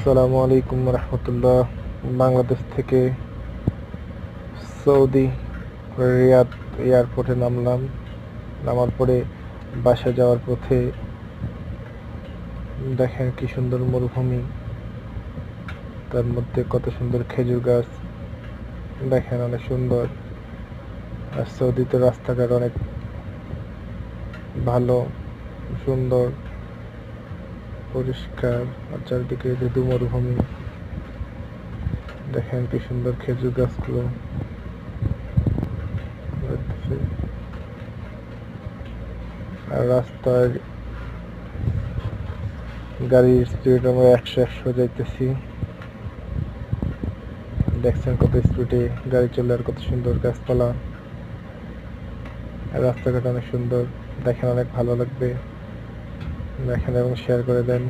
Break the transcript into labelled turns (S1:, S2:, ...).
S1: আসসালামু আলাইকুম রহমতুল্লাহ। বাংলাদেশ থেকে সৌদি রিয়াদ এয়ারপোর্টে নামলাম। নামার পরে বাসা যাওয়ার পথে দেখেন কি সুন্দর মরুভূমি, তার মধ্যে কত সুন্দর খেজুর গাছ, দেখেন অনেক সুন্দর। আর সৌদিতে রাস্তাঘাট অনেক ভালো, সুন্দর, পরিষ্কার। আর চারিদিকে শুধু মরুভূমি, দেখেন কি সুন্দর খেজুর গাছগুলো। আর রাস্তায় গাড়ির স্পিড আমরা 100 যাইতেছি। দেখছেন কত স্পিডে গাড়ি চলে, আর কত সুন্দর গাছপালা। আর রাস্তাঘাট অনেক সুন্দর, দেখেন অনেক ভালো লাগবে। দেখেন এবং শেয়ার করে দেন।